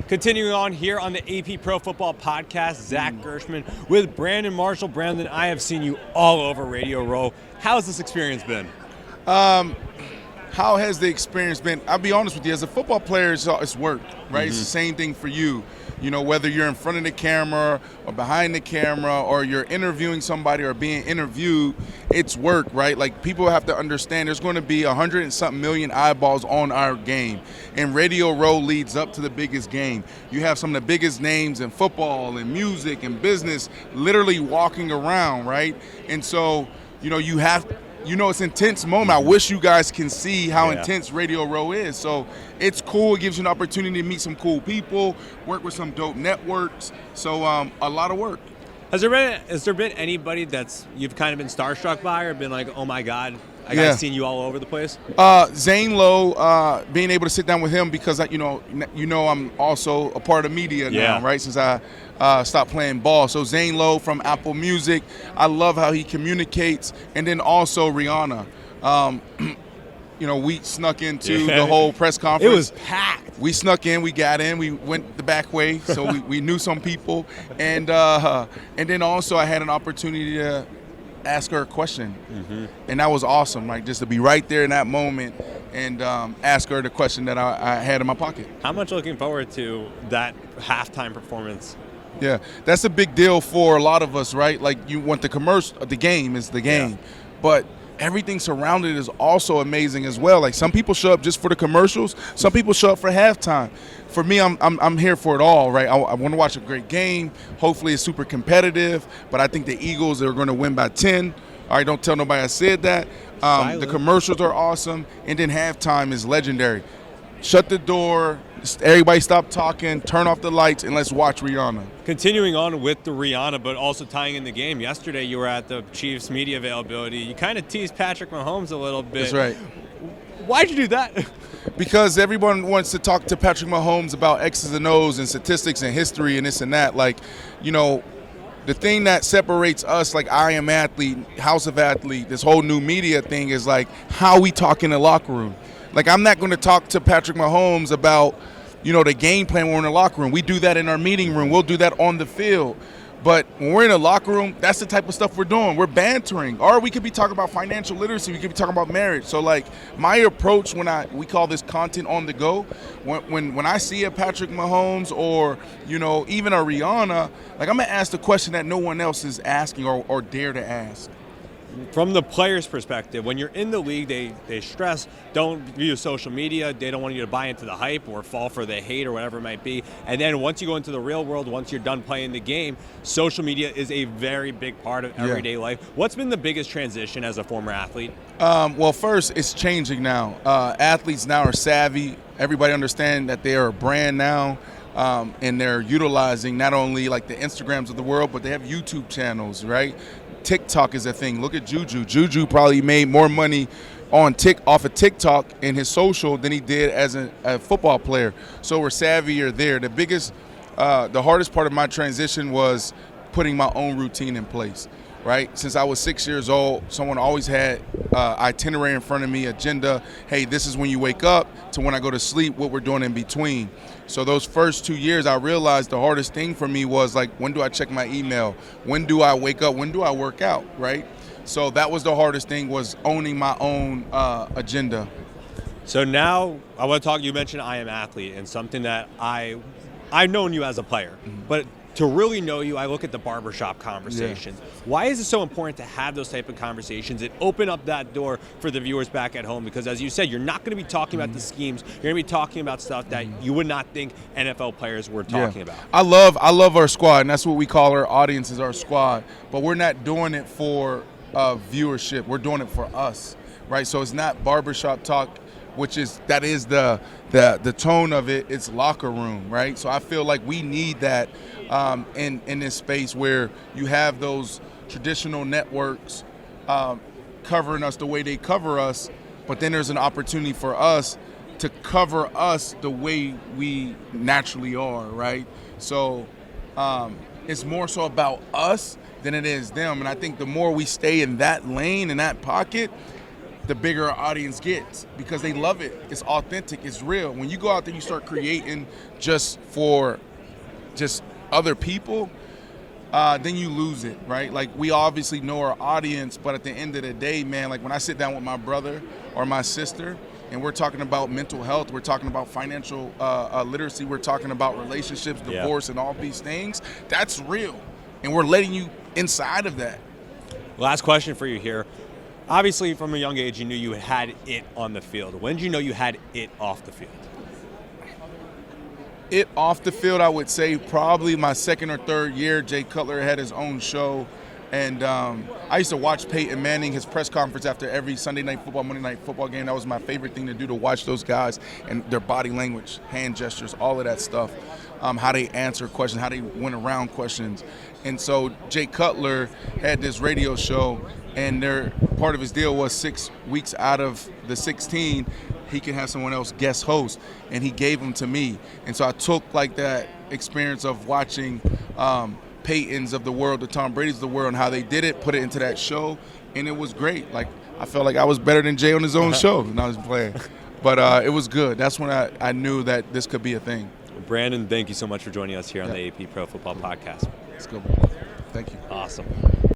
Continuing on here on the AP Pro Football Podcast, Zach Gershman with Brandon Marshall. Brandon, I have seen you all over Radio Row. How's this experience been? How has the experience been? I'll be honest with you. As a football player, it's work, right? It's the same thing for you. You know, whether you're in front of the camera or behind the camera or you're interviewing somebody or being interviewed, it's work, right? Like, people have to understand there's going to be 100 and something million eyeballs on our game. And Radio Row leads up to the biggest game. You have some of the biggest names in football and music and business literally walking around, right? And so, you know, it's an intense moment. I wish you guys can see how intense Radio Row is. So it's cool. It gives you an opportunity to meet some cool people, work with some dope networks. So a lot of work. Has there been anybody that's you've kind of been starstruck by or been like, oh my God, I've seen you all over the place? Zane Lowe, being able to sit down with him because you know I'm also a part of media now, right? Since I stopped playing ball. So Zane Lowe from Apple Music, I love how he communicates, and then also Rihanna. You know, we snuck into the whole press conference. It was packed. We snuck in, we got in, we went the back way, so we knew some people, and then also I had an opportunity to ask her a question, and that was awesome. Like, just to be right there in that moment and ask her the question that I had in my pocket. How much looking forward to that halftime performance? Yeah, that's a big deal for a lot of us, right? Like, you want the commercial, the game is the game, but everything surrounding it is also amazing as well. Like, some people show up just for the commercials, some people show up for halftime. For me, I'm here for it all, right? I want to watch a great game. Hopefully it's super competitive, but I think the Eagles are going to win by 10. All right, don't tell nobody I said that. The commercials are awesome, and then halftime is legendary. Shut the door, everybody stop talking, turn off the lights, and let's watch Rihanna. Continuing on with the Rihanna, but also tying in the game. Yesterday you were at the Chiefs media availability. You kind of teased Patrick Mahomes a little bit. That's right. Why'd you do that? Because everyone wants to talk to Patrick Mahomes about X's and O's and statistics and history and this and that. Like, you know, the thing that separates us, like I Am Athlete, House of Athlete, this whole new media thing is like how we talk in the locker room. Like, I'm not going to talk to Patrick Mahomes about, you know, the game plan when we're in the locker room. We do that in our meeting room. We'll do that on the field. But when we're in the locker room, that's the type of stuff we're doing. We're bantering. Or we could be talking about financial literacy. We could be talking about marriage. So, like, my approach we call this content on the go. When I see a Patrick Mahomes or, you know, even a Rihanna, like, I'm going to ask the question that no one else is asking or dare to ask. From the player's perspective, when you're in the league, they stress, don't use social media. They don't want you to buy into the hype or fall for the hate or whatever it might be. And then once you go into the real world, once you're done playing the game, social media is a very big part of everyday life. What's been the biggest transition as a former athlete? Well, first, it's changing now. Athletes now are savvy. Everybody understands that they are a brand now. And they're utilizing not only like the Instagrams of the world, but they have YouTube channels, right? TikTok is a thing. Look at Juju. Juju probably made more money off of TikTok and his social than he did as a football player. So we're savvier there. The hardest part of my transition was putting my own routine in place, right? Since I was 6 years old, someone always had itinerary in front of me, agenda. Hey, this is when you wake up to when I go to sleep, what we're doing in between. So those first 2 years, I realized the hardest thing for me was, like, when do I check my email? When do I wake up? When do I work out, right? So that was the hardest thing, was owning my own agenda. So now I want to talk, you mentioned I Am Athlete, and something that I've known you as a player, but to really know you, I look at the barbershop conversations. Why is it so important to have those type of conversations and open up that door for the viewers back at home? Because as you said, you're not going to be talking about the schemes. You're going to be talking about stuff that you would not think NFL players were talking about. I love our squad, and that's what we call our audience, is our squad. But we're not doing it for viewership. We're doing it for us, right? So it's not barbershop talk, that is the tone of it. It's locker room, right? So I feel like we need that in this space where you have those traditional networks covering us the way they cover us, but then there's an opportunity for us to cover us the way we naturally are, right? So it's more so about us than it is them. And I think the more we stay in that lane, in that pocket, the bigger our audience gets because they love it. It's authentic. It's real. When you go out there, you start creating just for just other people, then you lose it, right? Like, we obviously know our audience, but at the end of the day, man, like when I sit down with my brother or my sister and we're talking about mental health, we're talking about financial literacy, we're talking about relationships, divorce, and all these things, that's real. And we're letting you inside of that. Last question for you here. Obviously, from a young age, you knew you had it on the field. When did you know you had it off the field? It off the field, I would say probably my second or third year. Jay Cutler had his own show. And I used to watch Peyton Manning, his press conference after every Sunday night football, Monday night football game. That was my favorite thing to do, to watch those guys and their body language, hand gestures, all of that stuff, how they answer questions, how they went around questions. And so Jay Cutler had this radio show, and part of his deal was 6 weeks out of the 16, he could have someone else guest host, and he gave them to me. And so I took like that experience of watching Peytons of the world, the Tom Brady's of the world, and how they did it, put it into that show, and it was great. Like, I felt like I was better than Jay on his own show when I was playing. But it was good. That's when I knew that this could be a thing. Brandon, thank you so much for joining us here on the AP Pro Football Podcast. Let's go. Thank you. Awesome.